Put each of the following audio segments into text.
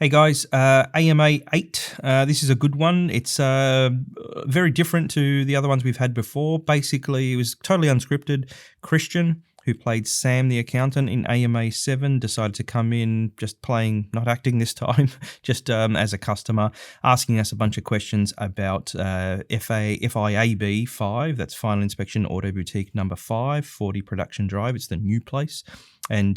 Hey guys, AMA 8. This is a good one. It's very different to the other ones we've had before. Basically, it was totally unscripted. Krystian, who played Sam the accountant in AMA 7, decided to come in just playing, not acting this time, just as a customer, asking us a bunch of questions about FIAB 5, that's Final Inspection Auto Boutique number 5, 40 Production Drive. It's the new place. And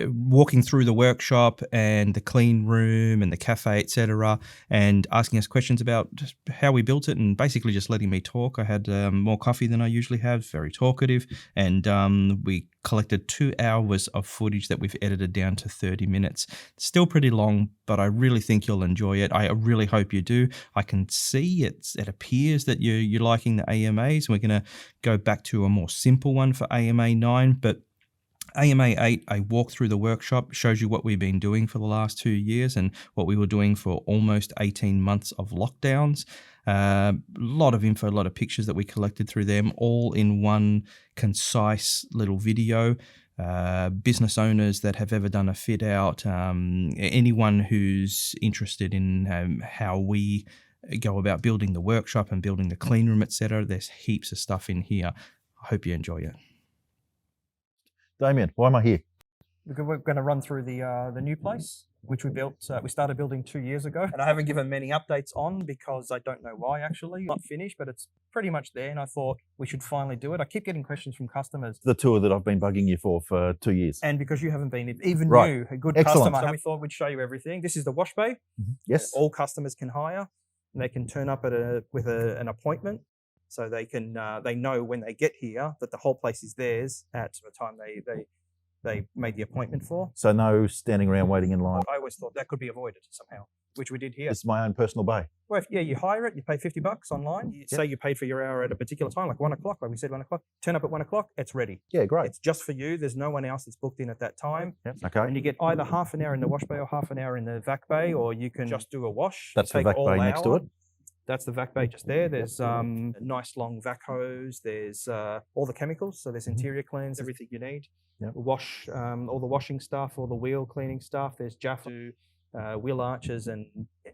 walking through the workshop and the clean room and the cafe, etc., and asking us questions about just how we built it, and basically just letting me talk. I had more coffee than I usually have, very talkative, and we collected 2 hours of footage that we've edited down to 30 minutes. Still pretty long, but I really think you'll enjoy it. I really hope you do. I can see it appears that you're liking the AMAs. We're going to go back to a more simple one for AMA 9, but AMA 8, I walk through the workshop, shows you what we've been doing for the last 2 years and what we were doing for almost 18 months of lockdowns. A lot of info, a lot of pictures that we collected through them, all in one concise little video. Business owners that have ever done a fit out, anyone who's interested in how we go about building the workshop and building the clean room, etc. There's heaps of stuff in here. I hope you enjoy it. Damian, why am I here? We're going to run through the new place, which we built. We started building 2 years ago, and I haven't given many updates on because I don't know why. Actually, not finished, but it's pretty much there. And I thought we should finally do it. I keep getting questions from customers. The tour that I've been bugging you for 2 years, and because you haven't been even right. you, a good Excellent. customer, we thought we'd show you everything. This is the wash bay. Mm-hmm. Yes, all customers can hire, and they can turn up with an appointment. So they can they know when they get here that the whole place is theirs at the time they made the appointment for. So no standing around waiting in line. I always thought that could be avoided somehow, which we did here. It's my own personal bay. Well, you hire it, you pay $50 online. Say you paid for your hour at a particular time, like 1 o'clock, like we said 1 o'clock. Turn up at 1 o'clock, it's ready. Yeah, great. It's just for you. There's no one else that's booked in at that time. Yep. Okay. And you get either half an hour in the wash bay or half an hour in the vac bay, or you can just do a wash. That's the vac bay next to it. That's the vac bay just there. There's a nice long vac hose. There's all the chemicals. So there's interior cleans, everything you need. Yep. Wash, all the washing stuff, all the wheel cleaning stuff. There's Jaffa, wheel arches, and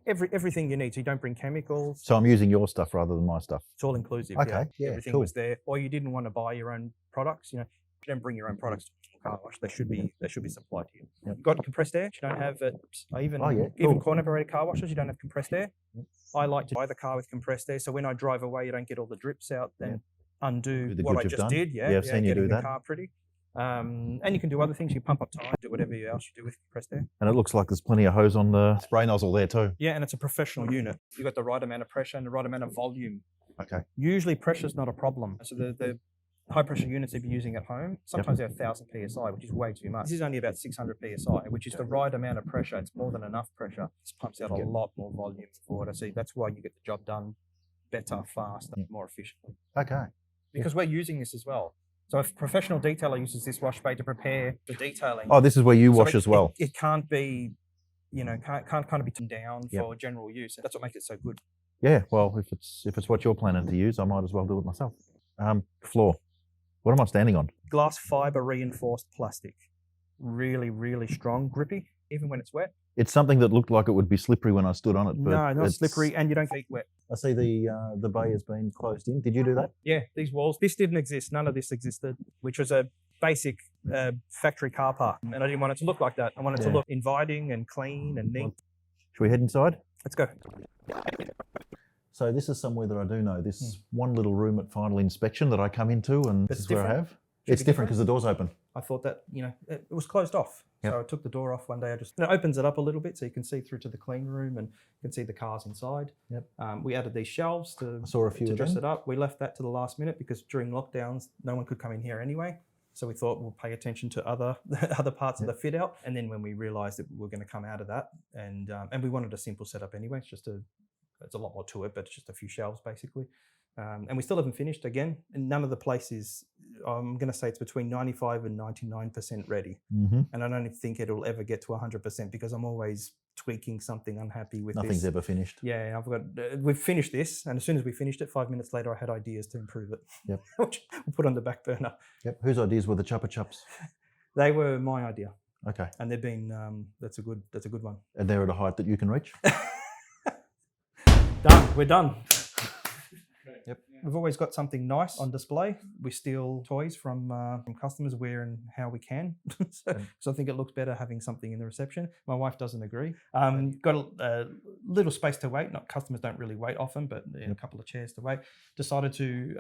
everything you need. So you don't bring chemicals. So I'm using your stuff rather than my stuff. It's all inclusive. Okay. Yeah, everything cool. was there. Or you didn't want to buy your own products. You know, you don't bring your own products to a car wash. They should be supplied to you. Yep. You've got compressed air. You don't have it. Even cool. coin operated car washes, you don't have compressed air. Yep. I like to buy the car with compressed air, so when I drive away, you don't get all the drips out. Then undo what I just did. Yeah, I've seen you do that. The car pretty. And you can do other things. You pump up time, do whatever else you do with compressed air. And it looks like there's plenty of hose on the spray nozzle there too. Yeah, and it's a professional unit. You've got the right amount of pressure and the right amount of volume. Okay. Usually pressure's not a problem. So the high pressure units you're using at home, sometimes they're 1,000 PSI, which is way too much. This is only about 600 PSI, which is the right amount of pressure. It's more than enough pressure. It pumps out a lot more volume for water. So that's why you get the job done better, faster, more efficiently. Okay. Because we're using this as well. So if a professional detailer uses this wash bay to prepare the detailing. Oh, this is where you wash as well. It can't be, can't kind of be turned down for general use. That's what makes it so good. Yeah, well, if it's what you're planning to use, I might as well do it myself. Floor. What am I standing on? Glass fiber reinforced plastic. Really, really strong, grippy, even when it's wet. It's something that looked like it would be slippery when I stood on it. But no, not slippery, and you don't get wet. I see the bay has been closed in. Did you do that? Yeah, these walls. This didn't exist. None of this existed, which was a basic factory car park. And I didn't want it to look like that. I wanted it to look inviting and clean and neat. Should we head inside? Let's go. So this is somewhere that I do know. This one little room at final inspection that I come into, and this is where I have. It's different because the door's open. I thought that, it was closed off. Yep. So I took the door off one day. It opens it up a little bit so you can see through to the clean room and you can see the cars inside. Yep. We added these shelves to dress it up. We left that to the last minute because during lockdowns, no one could come in here anyway. So we thought we'll pay attention to other parts of the fit out. And then when we realized that we were going to come out of that and we wanted a simple setup anyway, it's a lot more to it, but it's just a few shelves basically. And we still haven't finished again. And none of the places, I'm going to say it's between 95 and 99% ready. Mm-hmm. And I don't think it'll ever get to 100% because I'm always tweaking something, unhappy with this. Nothing's ever finished. Yeah, we've finished this. And as soon as we finished it, 5 minutes later, I had ideas to improve it. Yep. Which we'll put on the back burner. Yep. Whose ideas were the chuppa chups? They were my idea. Okay. And they've been that's a good one. And they're at a height that you can reach? Done. We're done. Yep. We've always got something nice on display. We steal toys from customers where and how we can. So I think it looks better having something in the reception. My wife doesn't agree. Got a little space to wait. Not customers don't really wait often, but a couple of chairs to wait. Decided to,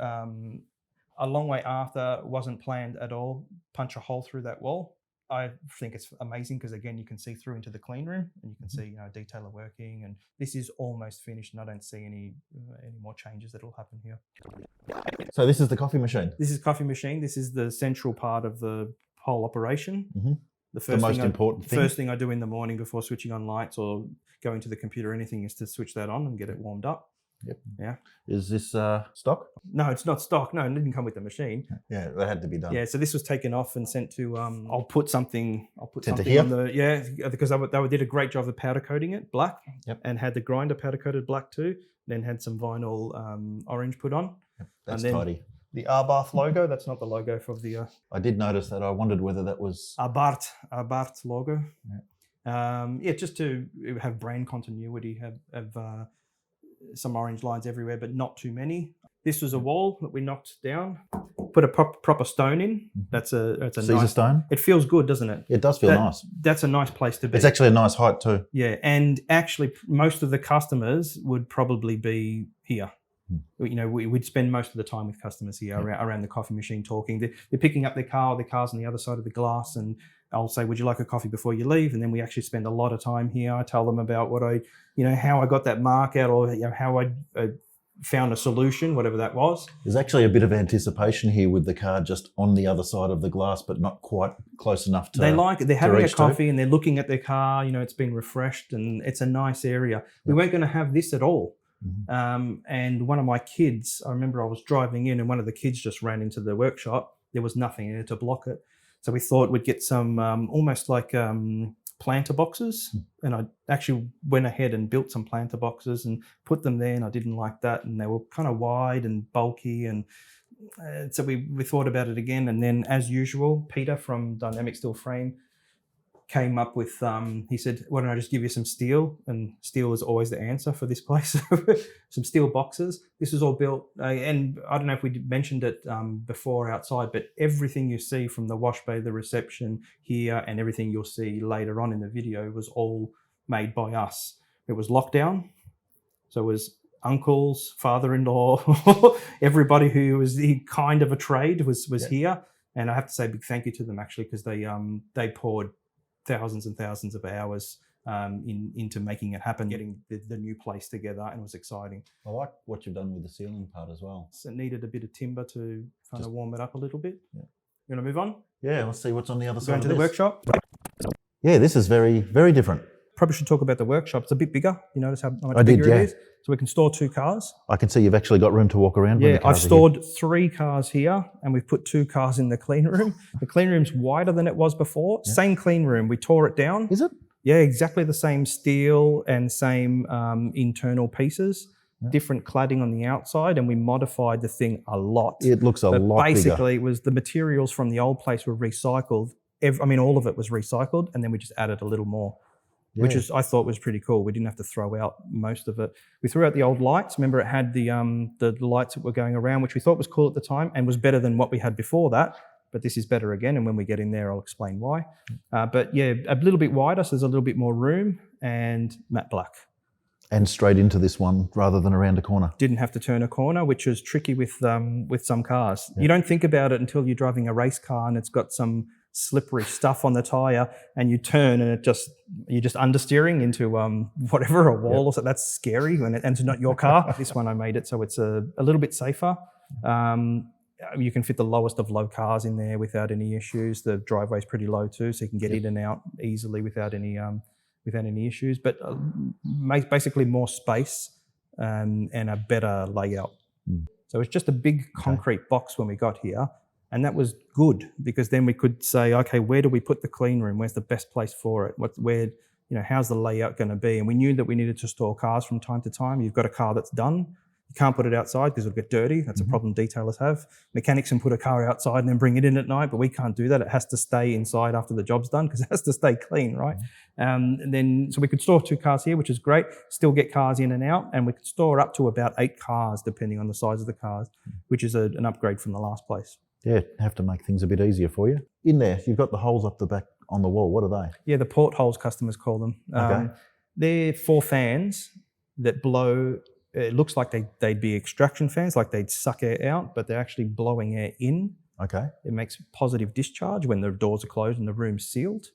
a long way after, wasn't planned at all, punch a hole through that wall. I think it's amazing because, again, you can see through into the clean room and you can see detailer working, and this is almost finished, and I don't see any more changes that will happen here. So this is the coffee machine? This is coffee machine. This is the central part of the whole operation. Mm-hmm. The most important thing. First thing I do in the morning before switching on lights or going to the computer or anything is to switch that on and get it warmed up. Yep. Yeah. Is this stock? No, it's not stock. No, it didn't come with the machine. Yeah, that had to be done. Yeah, so this was taken off and sent to. I'll put something here? on the because they did a great job of powder coating it black. Yep. And had the grinder powder coated black too. Then had some vinyl orange put on. Yep. That's and then tidy. The Abarth logo. That's not the logo for the. I did notice that. I wondered whether that was Abarth logo. Yeah. Just to have brand continuity, have some orange lines everywhere, but not too many. This was a wall that we knocked down, put a proper stone in. That's a Caesar nice stone. It feels good, doesn't it? It does feel nice. That's a nice place to be. It's actually a nice height too. Yeah, and actually, most of the customers would probably be here. We'd spend most of the time with customers here around the coffee machine talking. They're picking up their car, or their car's on the other side of the glass, and I'll say, "Would you like a coffee before you leave?" And then we actually spend a lot of time here. I tell them about how I got that mark out, or how I found a solution, whatever that was. There's actually a bit of anticipation here with the car just on the other side of the glass, but not quite close enough to. They like it. They're having a coffee and they're looking at their car. It's been refreshed and it's a nice area. We weren't going to have this at all. Mm-hmm. And one of my kids, I remember I was driving in and one of the kids just ran into the workshop. There was nothing in it to block it. So we thought we'd get some almost like planter boxes. And I actually went ahead and built some planter boxes and put them there, and I didn't like that. And they were kind of wide and bulky. And so we thought about it again. And then, as usual, Peter from Dynamic Steel Frame came up with, he said, why don't I just give you some steel? And steel is always the answer for this place. Some steel boxes. This was all built, and I don't know if we mentioned it before outside, but everything you see from the wash bay, the reception here, and everything you'll see later on in the video was all made by us. It was lockdown. So it was uncles, father-in-law, everybody who was kind of a trade was here. And I have to say a big thank you to them actually, because they poured thousands and thousands of hours into making it happen, getting the new place together, and it was exciting. I like what you've done with the ceiling part as well. So it needed a bit of timber to kind of warm it up a little bit. Yeah. You want to move on? Yeah, let's see what's on the other side Going of to this. the workshop? Yeah, this is very, very different. Probably should talk about the workshop. It's a bit bigger. You notice how much I did, bigger yeah. it is? So we can store 2 cars. I can see you've actually got room to walk around. Yeah, I've stored 3 cars here, and we've put 2 cars in the clean room. The clean room's wider than it was before. Yeah. Same clean room. We tore it down. Is it? Yeah, exactly the same steel and same internal pieces. Yeah. Different cladding on the outside, and we modified the thing a lot. It looks a lot bigger. Basically, it was the materials from the old place were recycled. All of it was recycled, and then we just added a little more. Yeah. Which I thought was pretty cool. We didn't have to throw out most of it. We threw out the old lights. Remember, it had the lights that were going around, which we thought was cool at the time and was better than what we had before that. But this is better again, and when we get in there, I'll explain why. But yeah, a little bit wider, so there's a little bit more room, and matte black. And straight into this one rather than around a corner. Didn't have to turn a corner, which is tricky with some cars. Yeah. You don't think about it until you're driving a race car and it's got some slippery stuff on the tire, and you turn and you're just understeering into whatever, a wall or something. That's scary and it's not your car. This one I made it so it's a little bit safer. You can fit the lowest of low cars in there without any issues. The driveway's pretty low too, so you can get in and out easily without any issues. But basically more space and a better layout. So it's just a big concrete box when we got here. And that was good because then we could say, okay, where do we put the clean room? Where's the best place for it? How's the layout going to be? And we knew that we needed to store cars from time to time. You've got a car that's done. You can't put it outside because it'll get dirty. That's a problem detailers have. Mechanics can put a car outside and then bring it in at night, but we can't do that. It has to stay inside after the job's done because it has to stay clean, right? So we could store 2 cars here, which is great. Still get cars in and out, and we could store up to about 8 cars depending on the size of the cars, which is an upgrade from the last place. Yeah, have to make things a bit easier for you. In there, you've got the holes up the back on the wall. What are they? Yeah, the portholes, customers call them. Okay. They're 4 fans that blow. It looks like they'd be extraction fans, like they'd suck air out, but they're actually blowing air in. Okay. It makes positive discharge when the doors are closed and the room's sealed.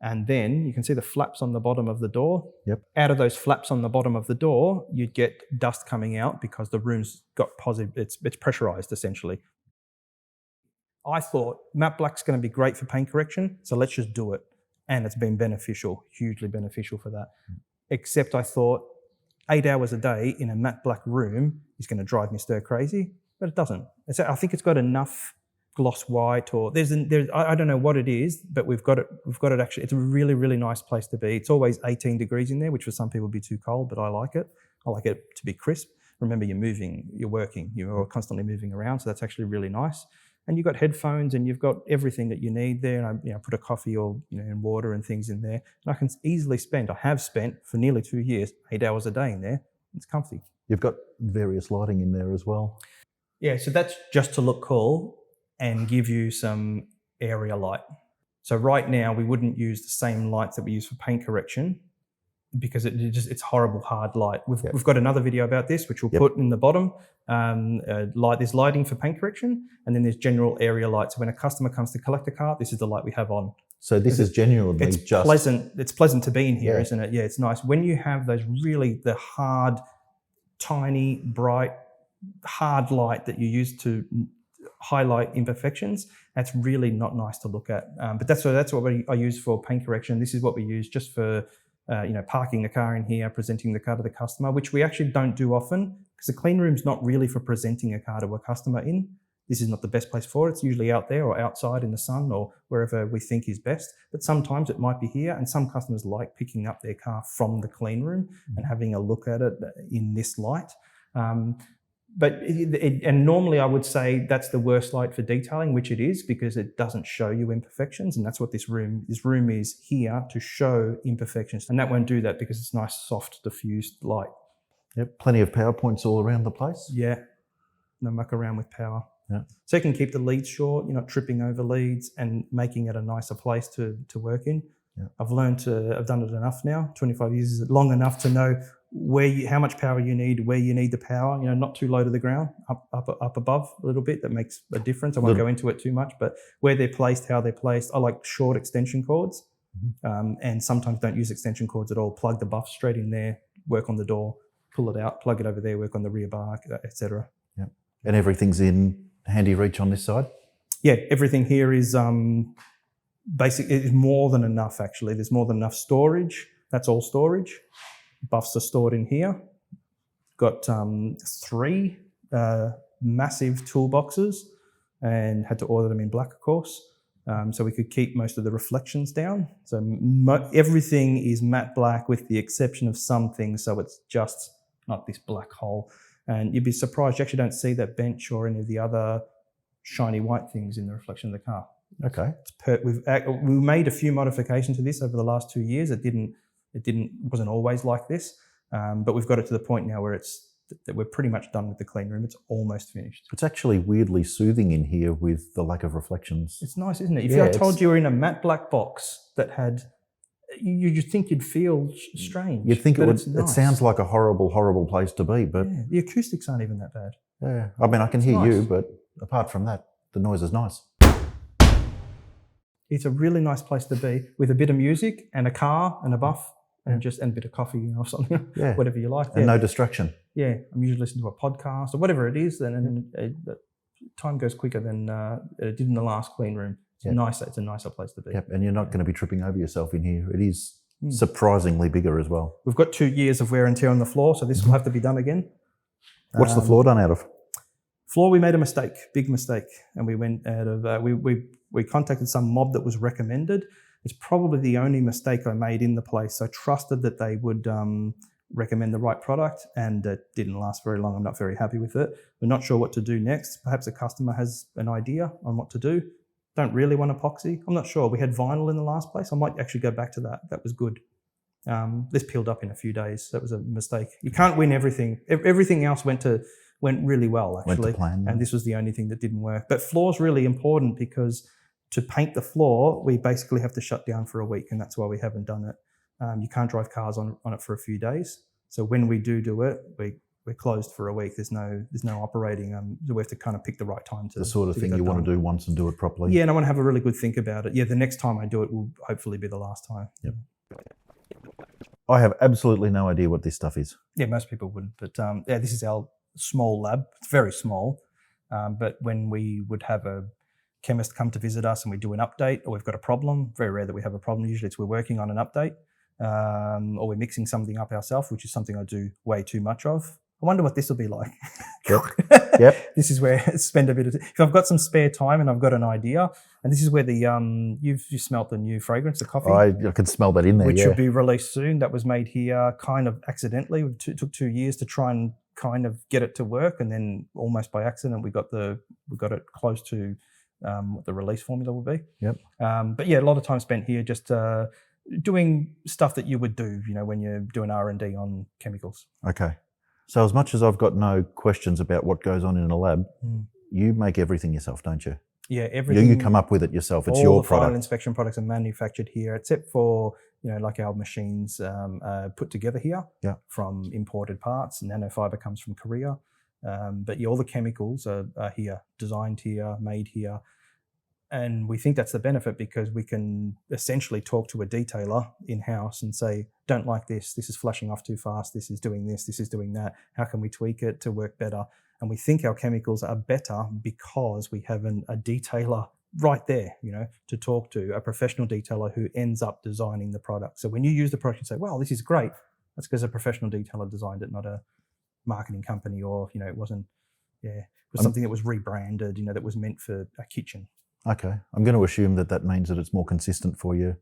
And then you can see the flaps on the bottom of the door. Yep. Out of those flaps on the bottom of the door, you'd get dust coming out because the room's got positive, it's pressurized essentially. I thought matte black's going to be great for paint correction, so let's just do it. And it's been beneficial, hugely beneficial for that. Except I thought 8 hours a day in a matte black room is going to drive me stir crazy, but it doesn't. I think it's got enough gloss white, or I don't know what it is, but we've got it actually. It's a really, really nice place to be. It's always 18 degrees in there, which for some people would be too cold, but I like it. I like it to be crisp. Remember, you're moving, you're working, you're constantly moving around, so that's actually really nice. And you've got headphones and you've got everything that you need there. And I put a coffee or and water and things in there. And I can easily I have spent for nearly 2 years, 8 hours a day in there. It's comfy. You've got various lighting in there as well. Yeah, so that's just to look cool and give you some area light. So right now we wouldn't use the same lights that we use for paint correction because it's horrible hard light. We've got another video about this, which we'll put in the bottom. There's lighting for paint correction, and then there's general area light. So when a customer comes to collect a car, this is the light we have on. So this is genuinely pleasant. It's pleasant to be in here, isn't it? Yeah, it's nice. When you have the hard, tiny, bright, hard light that you use to highlight imperfections, that's really not nice to look at. But that's what I use for paint correction. This is what we use just for parking the car in here, presenting the car to the customer, which we actually don't do often because the clean room's not really for presenting a car to a customer in. This is not the best place for it. It's usually out there or outside in the sun or wherever we think is best. But sometimes it might be here, and some customers like picking up their car from the clean room and having a look at it in this light. And normally I would say that's the worst light for detailing, which it is because it doesn't show you imperfections, and that's what this room is here to show imperfections, and that won't do that because it's nice, soft, diffused light. Yep, plenty of power points all around the place. Yeah, no muck around with power. Yeah. So you can keep the leads short, you're not tripping over leads and making it a nicer place to work in. Yeah. I've done it enough now. 25 years is long enough to know how much power you need, where you need the power, not too low to the ground, up above a little bit. That makes a difference. I won't go into it too much, but where they're placed, how they're placed. I like short extension cords, and sometimes don't use extension cords at all. Plug the buff straight in there, work on the door, pull it out, plug it over there, work on the rear bar, etc. Yeah, and everything's in handy reach on this side? Yeah, everything here is basic. It is more than enough, actually. There's more than enough storage. That's all storage. Buffs are stored in here. Got 3 massive toolboxes and had to order them in black, of course, so we could keep most of the reflections down. So everything is matte black with the exception of some things, so it's just not this black hole. And you'd be surprised, you actually don't see that bench or any of the other shiny white things in the reflection of the car. Okay. We made a few modifications to this over the last 2 years. It wasn't always like this, but we've got it to the point now where that we're pretty much done with the clean room. It's almost finished. It's actually weirdly soothing in here with the lack of reflections. It's nice, isn't it? If I told you were in a matte black box that had, you'd think you'd feel strange. You'd think nice. It sounds like a horrible, horrible place to be, but the acoustics aren't even that bad. Yeah, I mean, I can hear you, but apart from that, the noise is nice. It's a really nice place to be with a bit of music and a car and a buff and a bit of coffee or something, whatever you like. And no distraction. Yeah, I'm usually listening to a podcast or whatever it is, and time goes quicker than it did in the last clean room. It's nicer. It's a nicer place to be. Yep, and you're not going to be tripping over yourself in here. It is surprisingly bigger as well. We've got 2 years of wear and tear on the floor, so this will have to be done again. What's the floor done out of? Floor, we made a mistake, big mistake, and we went out of. We contacted some mob that was recommended. It's probably the only mistake I made in the place. I trusted that they would recommend the right product, and it didn't last very long. I'm not very happy with it. We're not sure what to do next. Perhaps a customer has an idea on what to do. Don't really want epoxy. I'm not sure. We had vinyl in the last place. I might actually go back to that. That was good. This peeled up in a few days. That was a mistake. You can't win everything. Everything else went really well, actually. Went to plan, yeah. And this was the only thing that didn't work. But floor's really important, because to paint the floor, we basically have to shut down for a week, and that's why we haven't done it. You can't drive cars on it for a few days. So when we do it, we're closed for a week. There's no operating. We have to kind of pick the right time to. The sort of thing you want to do once and do it properly. Yeah, and I want to have a really good think about it. Yeah, the next time I do it will hopefully be the last time. Yep. I have absolutely no idea what this stuff is. Yeah, most people wouldn't. But yeah, this is our small lab. It's very small. But when we would have a chemist come to visit us and we do an update, or we've got a problem, very rare that we have a problem. Usually it's we're working on an update, or we're mixing something up ourselves, which is something I do way too much of. I wonder what this will be like. Yep. This is where I spend a bit of time. If I've got some spare time and I've got an idea, and this is where you smelt the new fragrance, the coffee. I can smell that in there, which will be released soon. That was made here kind of accidentally. It took 2 years to try and kind of get it to work, and then almost by accident we got it close to what the release formula will be. Yep. But yeah, a lot of time spent here just doing stuff that you would do, when you're doing R&D on chemicals. Okay. So as much as I've got no questions about what goes on in a lab, you make everything yourself, don't you? Yeah, everything. You come up with it yourself. It's all your the product. final inspection products are manufactured here, except for like our machines put together here from imported parts. Nanofiber comes from Korea, but yeah, all the chemicals are here, designed here, made here. And we think that's the benefit, because we can essentially talk to a detailer in-house and say, don't like this, this is flushing off too fast, this is doing this, this is doing that, how can we tweak it to work better? And we think our chemicals are better because we have a detailer right there, to talk to, a professional detailer who ends up designing the product. So when you use the product, you say, wow, this is great. That's because a professional detailer designed it, not a marketing company, or, it wasn't, it was something that was rebranded, that was meant for a kitchen. Okay. I'm going to assume that means that it's more consistent for you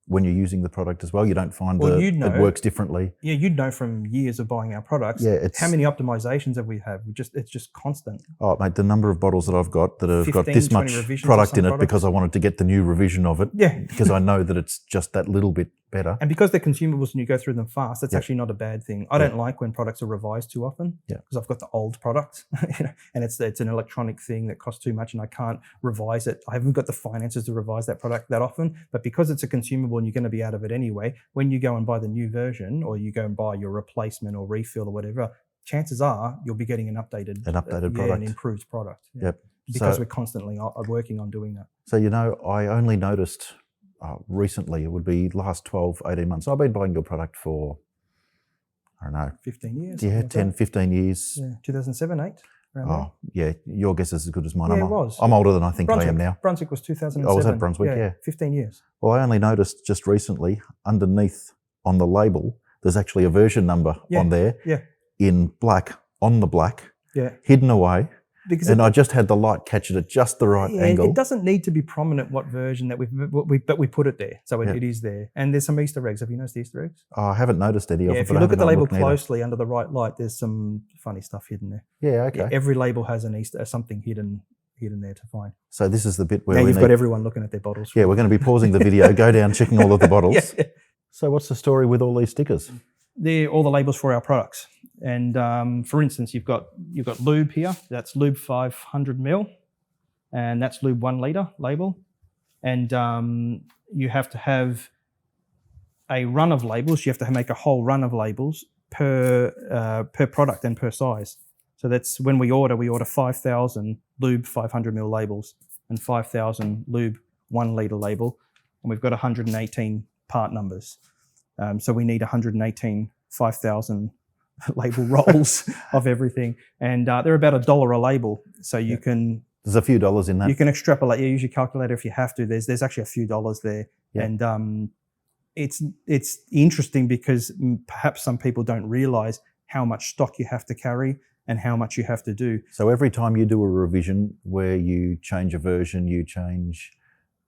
when you're using the product as well. You don't find it works differently. Yeah, you'd know from years of buying our products. Yeah, how many optimizations have we had? It's just constant. Oh, mate, the number of bottles that I've got that have got this much product in it because I wanted to get the new revision of it. Yeah. Because I know that it's just that little bit better. And because they're consumables and you go through them fast, that's actually not a bad thing. I don't like when products are revised too often, because I've got the old product, and it's an electronic thing that costs too much, and I can't revise it. I haven't got the finances to revise that product that often. But because it's a consumable and you're going to be out of it anyway, when you go and buy the new version, or you go and buy your replacement or refill or whatever, chances are you'll be getting an updated product, an improved product. Yeah. Yep. Because we're constantly working on doing that. So, I only noticed recently, it would be last 12, 18 months. I've been buying your product for, I don't know. 15 years. Yeah, 10, 15 years. Yeah, 2007, 8. Yeah, your guess is as good as mine. Yeah, it was. I'm older than I think I am now. Brunswick was 2007. I was at Brunswick, yeah. 15 years. Well, I only noticed just recently, underneath on the label, there's actually a version number on there in black, on the black, hidden away. And I just had the light catch it at just the right angle. It doesn't need to be prominent what version that but we put it there. So it is there. And there's some Easter eggs. Have you noticed Easter eggs? Oh, I haven't noticed any of it. If you look at the label closely under the right light, there's some funny stuff hidden there. Yeah, okay. Yeah, every label has something hidden there to find. So this is the bit where you've got everyone looking at their bottles. Yeah, we're going to be pausing the video, go down, checking all of the bottles. So what's the story with all these stickers? They're all the labels for our products. And for instance, you've got lube here. That's lube 500 ml, and that's lube 1 litre label. And you have to have a run of labels. You have to make a whole run of labels per product and per size. So that's when we order 5,000 lube 500 ml labels and 5,000 lube 1 litre label, and we've got 118 part numbers. So we need 118 5,000 label rolls of everything, and they're about $1 a label. So you can. There's a few dollars in that. You can extrapolate. You use your calculator if you have to. There's actually a few dollars there, and it's interesting because perhaps some people don't realize how much stock you have to carry and how much you have to do. So every time you do a revision where you change a version, you change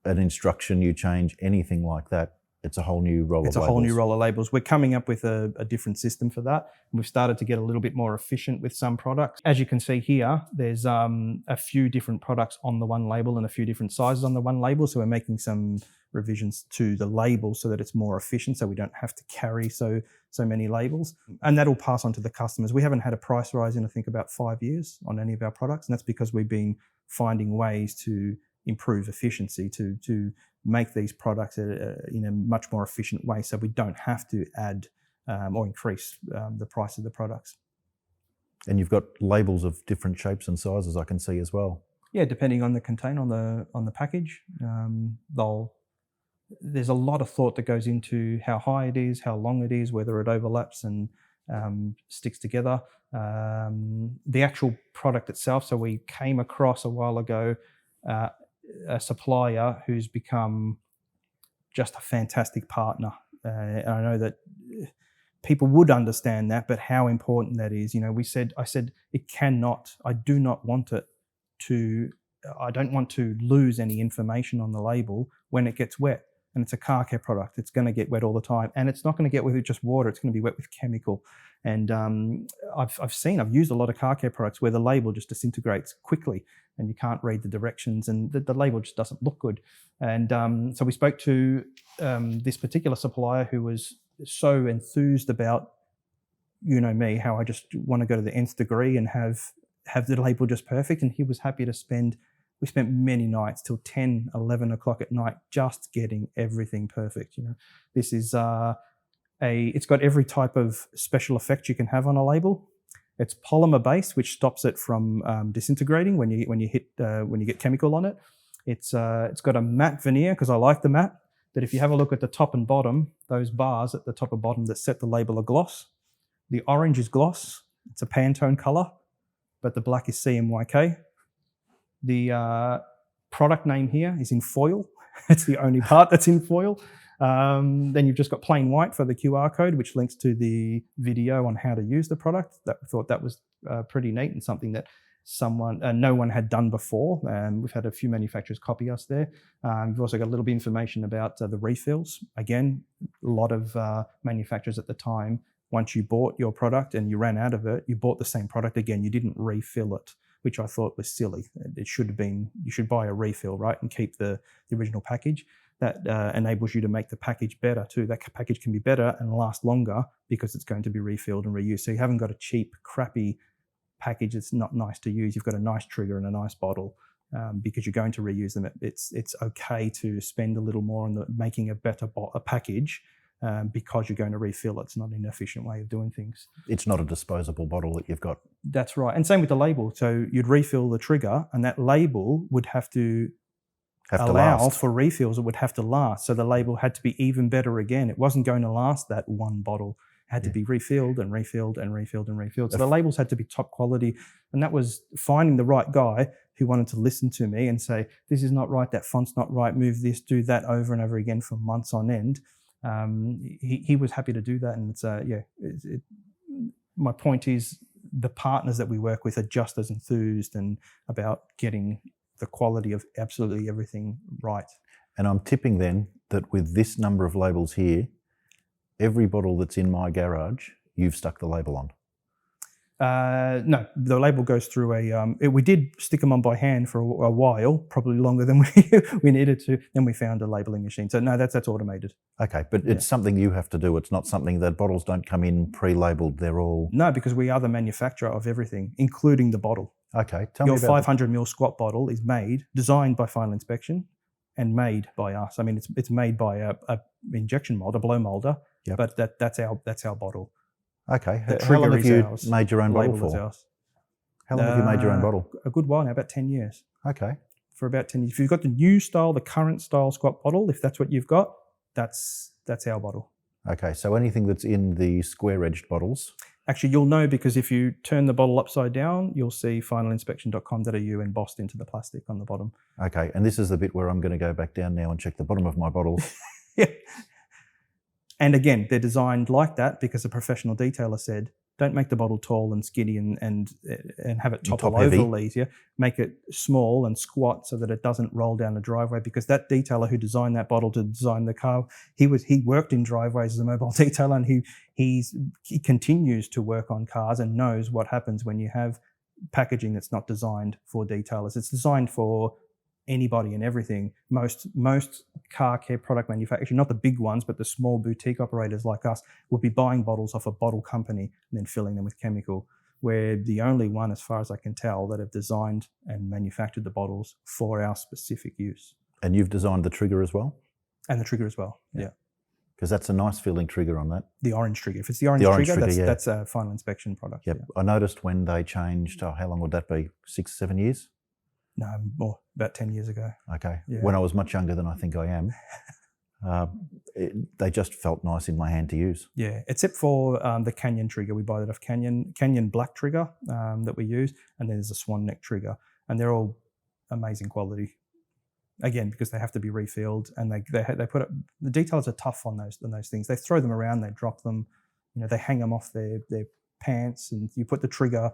an instruction, you change anything like that, It's a whole new roll of labels. It's a whole new roll of labels. We're coming up with a different system for that. We've started to get a little bit more efficient with some products. As you can see here, there's a few different products on the one label and a few different sizes on the one label. So we're making some revisions to the label so that it's more efficient, so we don't have to carry so many labels. And that'll pass on to the customers. We haven't had a price rise in, I think, about 5 years on any of our products. And that's because we've been finding ways to improve efficiency, to make these products in a much more efficient way, so we don't have to add or increase the price of the products. And you've got labels of different shapes and sizes, I can see as well. Yeah, depending on the container, on the package, there's a lot of thought that goes into how high it is, how long it is, whether it overlaps and sticks together. The actual product itself. So we came across a while ago a supplier who's become just a fantastic partner. And I know that people would understand that, but how important that is. You know, I said it cannot, I don't want to lose any information on the label when it gets wet. And it's a car care product. It's going to get wet all the time. And it's not going to get wet with just water. It's going to be wet with chemical. And I've used a lot of car care products where the label just disintegrates quickly and you can't read the directions and the label just doesn't look good. And so we spoke to this particular supplier who was so enthused about, you know me, how I just want to go to the nth degree and have the label just perfect. And he was happy to we spent many nights till 10, 11 o'clock at night just getting everything perfect. You know, this is it's got every type of special effect you can have on a label. It's polymer based, which stops it from disintegrating when you get chemical on it. It's got a matte veneer, because I like the matte. But if you have a look at the top and bottom, those bars at the top and bottom that set the label are gloss. The orange is gloss. It's a Pantone color, but the black is CMYK. The product name here is in foil. It's the only part that's in foil. Then you've just got plain white for the QR code, which links to the video on how to use the product. I thought that was pretty neat and something that no one had done before. We've had a few manufacturers copy us there. You've also got a little bit of information about the refills. Again, a lot of manufacturers at the time, once you bought your product and you ran out of it, you bought the same product again. You didn't refill it, which I thought was silly. It should have been, you should buy a refill, right, and keep the original package. That enables you to make the package better too. That package can be better and last longer because it's going to be refilled and reused. So you haven't got a cheap, crappy package that's not nice to use. You've got a nice trigger and a nice bottle because you're going to reuse them. It's okay to spend a little more on making a better package because you're going to refill it. It's not an inefficient way of doing things. It's not a disposable bottle that you've got. That's right. And same with the label. So you'd refill the trigger and that label would have to allow for refills. It would have to last. So the label had to be even better again. It wasn't going to last that one bottle. It had to be refilled and refilled and refilled and refilled. So the labels had to be top quality. And that was finding the right guy who wanted to listen to me and say, this is not right, that font's not right, move this, do that over and over again for months on end. He was happy to do that. And it's my point is the partners that we work with are just as enthused and about getting the quality of absolutely everything right. And I'm tipping then that with this number of labels here, every bottle that's in my garage, you've stuck the label on. No, the label goes through we did stick them on by hand for a while, probably longer than we needed to. Then we found a labeling machine. So no, that's automated. Okay, but it's something you have to do. It's not something that bottles don't come in pre-labeled. They're all... No, because we are the manufacturer of everything, including the bottle. Okay, tell me about your 500ml squat bottle is designed by Final Inspection and made by us. I mean, it's made by a injection mold, a blow molder, but that's our bottle. Okay. How long have you made your own bottle for? How long have you made your own bottle? A good while now, about 10 years. Okay. For about 10 years. If you've got the new style, the current style squat bottle, if that's what you've got, that's our bottle. Okay, so anything that's in the square-edged bottles? Actually, you'll know because if you turn the bottle upside down, you'll see finalinspection.com.au embossed into the plastic on the bottom. Okay, and this is the bit where I'm going to go back down now and check the bottom of my bottles. Yeah. And again, they're designed like that because a professional detailer said, Don't make the bottle tall and skinny and have it topple top heavy. over easier. Make it small and squat so that it doesn't roll down the driveway, because that detailer who designed that bottle to design the car, he worked in driveways as a mobile detailer, and he continues to work on cars and knows what happens when you have packaging that's not designed for detailers. It's designed for anybody and everything. Most car care product manufacturers, not the big ones, but the small boutique operators like us, will be buying bottles off a bottle company and then filling them with chemical. We're the only one, as far as I can tell, that have designed and manufactured the bottles for our specific use. And you've designed the trigger as well? And the trigger as well, yeah. Because that's a nice feeling trigger on that. The orange trigger. If it's the orange trigger, that's a final inspection product. Yep. Yeah. I noticed when they changed, how long would that be? 6, 7 years? No, more, about 10 years ago. Okay. Yeah. When I was much younger than I think I am, they just felt nice in my hand to use. Yeah, except for the Canyon trigger. We buy that off Canyon black trigger that we use, and then there's a swan neck trigger, and they're all amazing quality. Again, because they have to be refilled, and they put up, the details are tough on those things. They throw them around, they drop them, they hang them off their pants, and you put the trigger,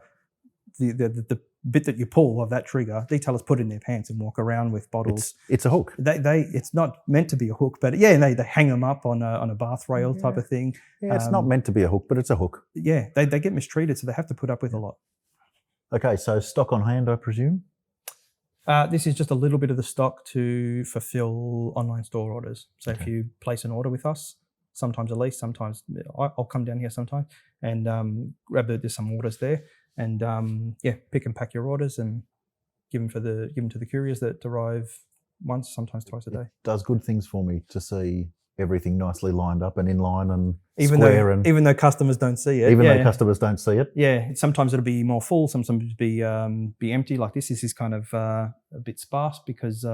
the bit that you pull of that trigger, detailers put in their pants and walk around with bottles. It's a hook. It's not meant to be a hook, but yeah, they hang them up on a bath rail type of thing. Yeah, it's not meant to be a hook, but it's a hook. Yeah, they get mistreated, so they have to put up with a lot. Okay, so stock on hand, I presume? This is just a little bit of the stock to fulfill online store orders. So if you place an order with us, sometimes a lease, sometimes I'll come down here sometimes and there's some orders there, and pick and pack your orders and give them to the couriers that arrive once, sometimes twice a day. It does good things for me to see everything nicely lined up and in line and even though customers don't see it. Though customers don't see it. Yeah, sometimes it'll be more full, sometimes it'll be empty. Like this is kind of a bit sparse because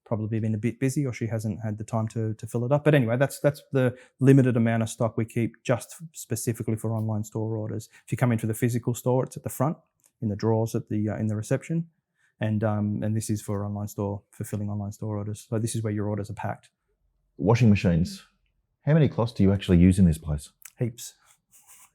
probably been a bit busy, or she hasn't had the time to fill it up. But anyway, that's the limited amount of stock we keep just specifically for online store orders. If you come into the physical store, it's at the front in the drawers at the in the reception, and this is for fulfilling online store orders. So this is where your orders are packed. Washing machines. How many cloths do you actually use in this place? Heaps.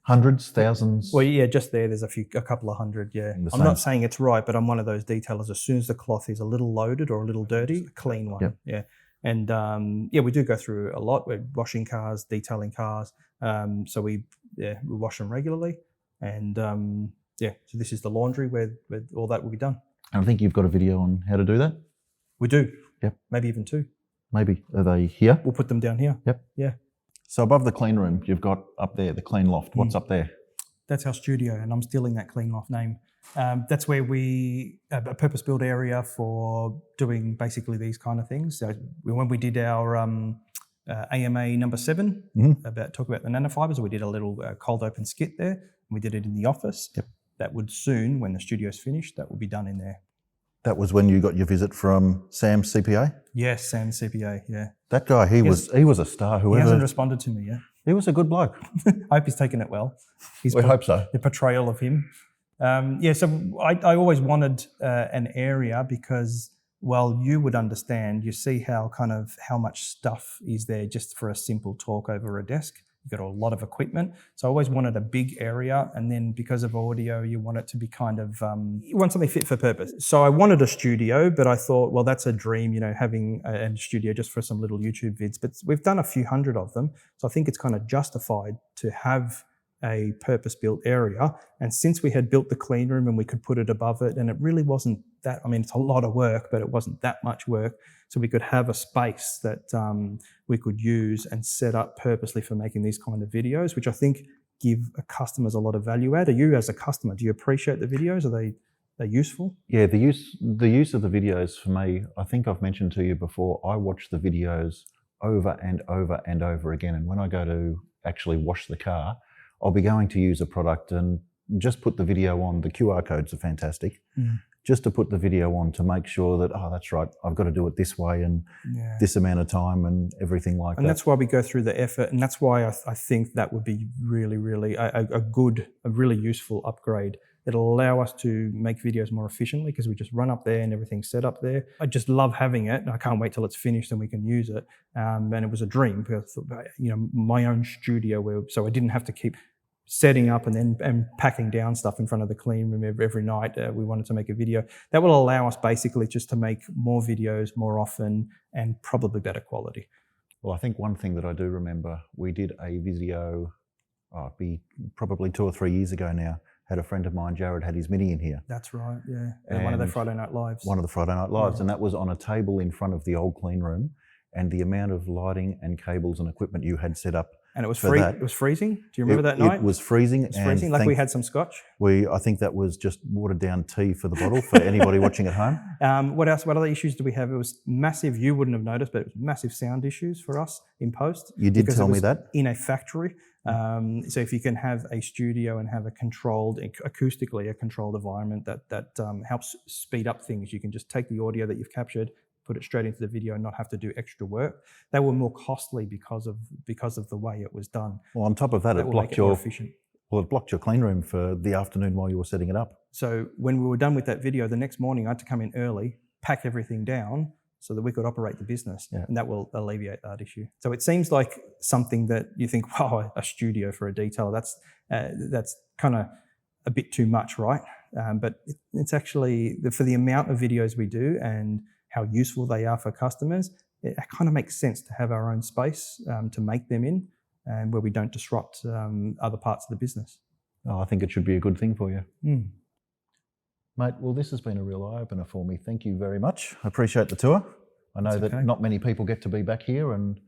Hundreds, thousands? Well, yeah, just there's a couple of hundred, yeah. I'm not saying it's right, but I'm one of those detailers. As soon as the cloth is a little loaded or a little dirty, a clean one. Yep. Yeah. And we do go through a lot. We're washing cars, detailing cars. So we wash them regularly. And so this is the laundry where all that will be done. And I think you've got a video on how to do that? We do. Yep. Maybe even 2. Maybe. Are they here? We'll put them down here. Yep. Yeah. So above the clean room, you've got up there the clean loft. What's up there? That's our studio, and I'm stealing that clean loft name. That's where a purpose-built area for doing basically these kind of things. So when we did our AMA number 7, talk about the nanofibers, we did a little cold open skit there. We did it in the office. Yep. That would soon, when the studio's finished, that will be done in there. That was when you got your visit from Sam CPA? Yes, Sam CPA, yeah. That guy, he was a star. He hasn't responded to me yet. He was a good bloke. I hope he's taken it well. We hope so. The portrayal of him. So I always wanted an area because, well, you would understand, you see how much stuff is there just for a simple talk over a desk. You've got a lot of equipment. So I always wanted a big area. And then because of audio, you want it to be you want something fit for purpose. So I wanted a studio, but I thought, well, that's a dream, having a studio just for some little YouTube vids. But we've done a few hundred of them. So I think it's kind of justified to have a purpose-built area. And since we had built the clean room and we could put it above it, and it really wasn't that, it's a lot of work, but it wasn't that much work. So we could have a space that we could use and set up purposely for making these kind of videos, which I think give customers a lot of value add. Are you, as a customer, do you appreciate the videos? Are they useful? Yeah, the use of the videos for me, I think I've mentioned to you before, I watch the videos over and over and over again. And when I go to actually wash the car, I'll be going to use a product and just put the video on. The QR codes are fantastic. Just to put the video on to make sure that, that's right, I've got to do it this way and this amount of time and everything like that. And that's why we go through the effort, and that's why I think that would be really, really a really useful upgrade. It'll allow us to make videos more efficiently because we just run up there and everything's set up there. I just love having it, and I can't wait till it's finished and we can use it. And it was a dream because, my own studio so I didn't have to keep setting up and packing down stuff in front of the clean room every night. We wanted to make a video that will allow us basically just to make more videos more often and probably better quality. Well, I think one thing that I do remember, we did a video, it'd be probably 2 or 3 years ago now. Had a friend of mine, Jared, had his mini in here. That's right, yeah. And one of the Friday Night Lives. One of the Friday Night Lives, and that was on a table in front of the old clean room, and the amount of lighting and cables and equipment you had set up. And it was it was freezing. Do you remember that night? It was freezing. It was freezing, like we had some scotch. I think that was just watered down tea for the bottle for anybody watching at home. What else? What other issues do we have? It was massive. You wouldn't have noticed, but it was massive sound issues for us in post. You did tell me that. In a factory. So if you can have a studio and have a controlled, acoustically a controlled environment that helps speed up things, you can just take the audio that you've captured, put it straight into the video and not have to do extra work. They were more costly because of the way it was done. Well, on top of that, it blocked your clean room for the afternoon while you were setting it up. So when we were done with that video, the next morning I had to come in early, pack everything down so that we could operate the business, and that will alleviate that issue. So it seems like something that you think, wow, a studio for a detailer, that's kind of a bit too much, right? But it's actually, for the amount of videos we do and how useful they are for customers, it kind of makes sense to have our own space to make them in, and where we don't disrupt other parts of the business. Oh, I think it should be a good thing for you. Mate, well, this has been a real eye-opener for me. Thank you very much. I appreciate the tour. I know that not many people get to be back here, and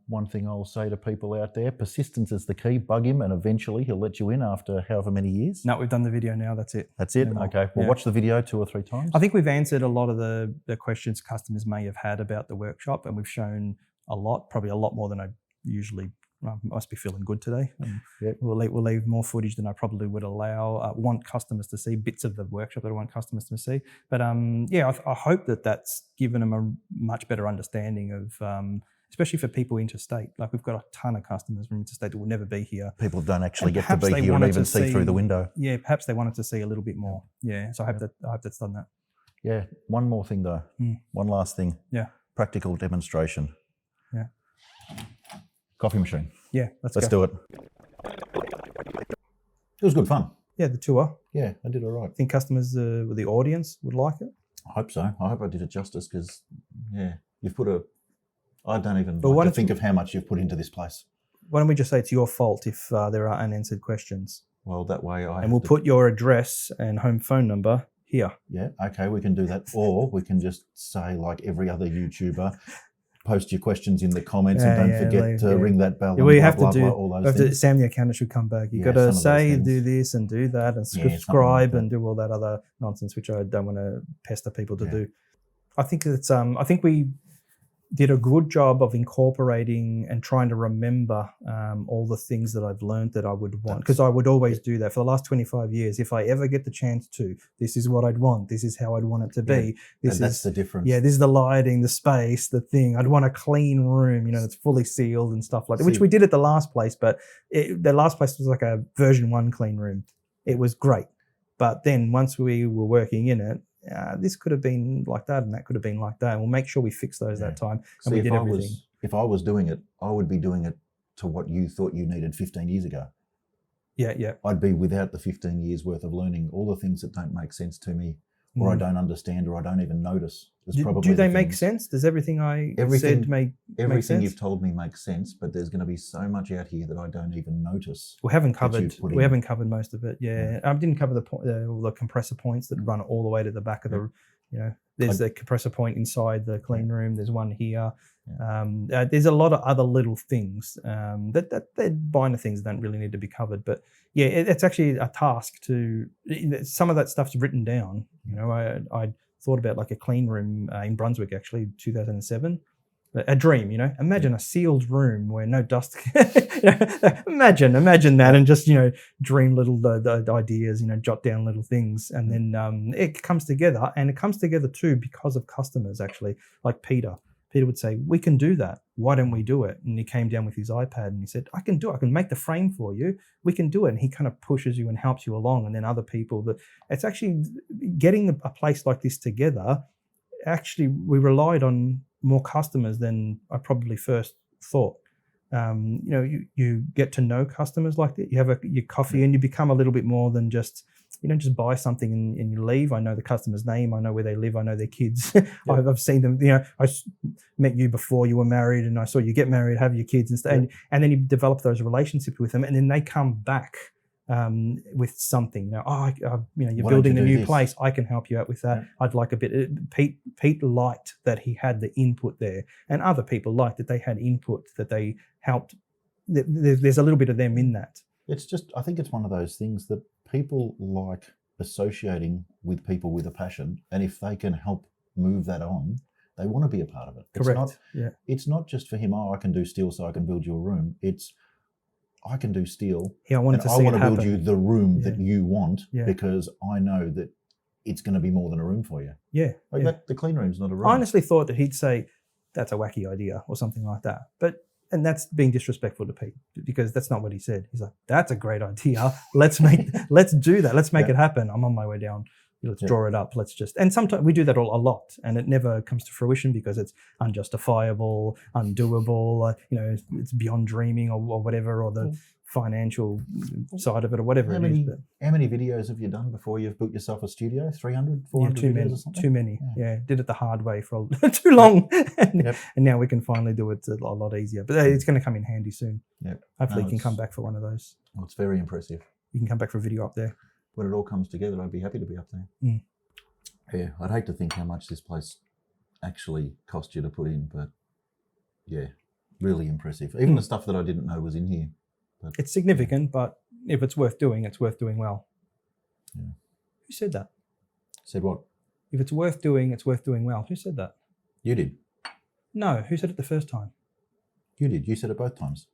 one thing I'll say to people out there, persistence is the key. Bug him and eventually he'll let you in after however many years. No, we've done the video now, that's it. That's it? Okay, well, watch the video 2 or 3 times. I think we've answered a lot of the questions customers may have had about the workshop, and we've shown a lot, probably a lot more than I usually. I must be feeling good today. We'll leave more footage than I probably would allow. I want customers to see bits of the workshop that I want customers to see. But I hope that that's given them a much better understanding of, especially for people interstate. Like, we've got a ton of customers from interstate that will never be here. People don't actually get to be here and even see through the window. Yeah, perhaps they wanted to see a little bit more. Yeah, so I hope that's done that. Yeah, one more thing though. One last thing. Yeah. Practical demonstration. Yeah. Coffee machine. Yeah, let's do it. It was good fun. Yeah, the tour. Yeah, I did all right. I think customers, the audience would like it. I hope so. I hope I did it justice, because, you've put I don't even like to think of how much you've put into this place. Why don't we just say it's your fault if there are unanswered questions? Well, that way And we'll put your address and home phone number here. Yeah, okay, we can do that. Or we can just say, like every other YouTuber, post your questions in the comments and don't forget to ring that bell. We have to do all those things. Sam the accountant should come back. You've got to say, do this and do that and subscribe and do all that other nonsense, which I don't want to pester people to do. I think it's I think we did a good job of incorporating and trying to remember all the things that I've learned that I would want, because I would always do that for the last 25 years. If I ever get the chance to, this is what I'd want. This is how I'd want it to be. That's the difference. Yeah, this is the lighting, the space, the thing. I'd want a clean room, that's fully sealed and stuff like that, which we did at the last place, but the last place was like a version 1 clean room. It was great. But then once we were working in it, this could have been like that and that could have been like that. And we'll make sure we fix those that time. And we did everything. If I was doing it, I would be doing it to what you thought you needed 15 years ago. Yeah. I'd be without the 15 years worth of learning all the things that don't make sense to me, or I don't understand, or I don't even notice. Do they make sense? Does everything said make everything sense? You've told me makes sense, but there's going to be so much out here that I don't even notice. We haven't covered most of it. Yeah. I didn't cover all the compressor points that run all the way to the back of the. There's the compressor point inside the clean room. There's one here. There's a lot of other little things that they're minor things that don't really need to be covered. But yeah, it's actually a task to. Some of that stuff's written down. I thought about like a clean room in Brunswick, actually, 2007. A dream, Imagine a sealed room where no dust. Imagine that, and just dream little ideas, jot down little things, and then it comes together, and it comes together too because of customers. Actually, like Peter would say, "We can do that. Why don't we do it?" And he came down with his iPad and he said, "I can do it. I can make the frame for you. We can do it." And he kind of pushes you and helps you along, and then other people. It's actually getting a place like this together. Actually, we relied on more customers than I probably first thought. You get to know customers like that. You have your coffee, and you become a little bit more than just, you don't just buy something and you leave. I know the customer's name. I know where they live. I know their kids. I've seen them. I met you before you were married, and I saw you get married, have your kids, and stuff. And then you develop those relationships with them, and then they come back with something. You're building a new place. I can help you out with that. Yeah. I'd like a bit. Pete liked that he had the input there, and other people liked that they had input, that they helped. There's a little bit of them in that. It's just, I think it's one of those things that people like associating with people with a passion, and if they can help move that on, they want to be a part of it. Correct. It's not just for him, I can do steel so I can build you a room. It's, I can do steel. I want to build you the room that you want, because I know that it's going to be more than a room for you. Yeah. The clean room's not a room. I honestly thought that he'd say, that's a wacky idea or something like that. And that's being disrespectful to Pete, because that's not what he said. He's like, that's a great idea. Let's do that. Let's make it happen. I'm on my way down. Let's draw it up. And sometimes we do that a lot, and it never comes to fruition because it's unjustifiable, undoable, it's beyond dreaming or whatever, or the financial side of it or whatever it is. How many videos have you done before you've built yourself a studio? 300, 400 videos or something? Too many. Yeah. Did it the hard way for too long. And now we can finally do it a lot easier. But it's going to come in handy soon. Yep. Hopefully you can come back for one of those. Well, it's very impressive. You can come back for a video up there. When it all comes together, I'd be happy to be up there. Mm. Yeah, I'd hate to think how much this place actually cost you to put in, but yeah, really impressive. Even the stuff that I didn't know was in here. But it's significant, but if it's worth doing, it's worth doing well. Yeah. Who said that? Said what? If it's worth doing, it's worth doing well. Who said that? You did. No, who said it the first time? You did. You said it both times.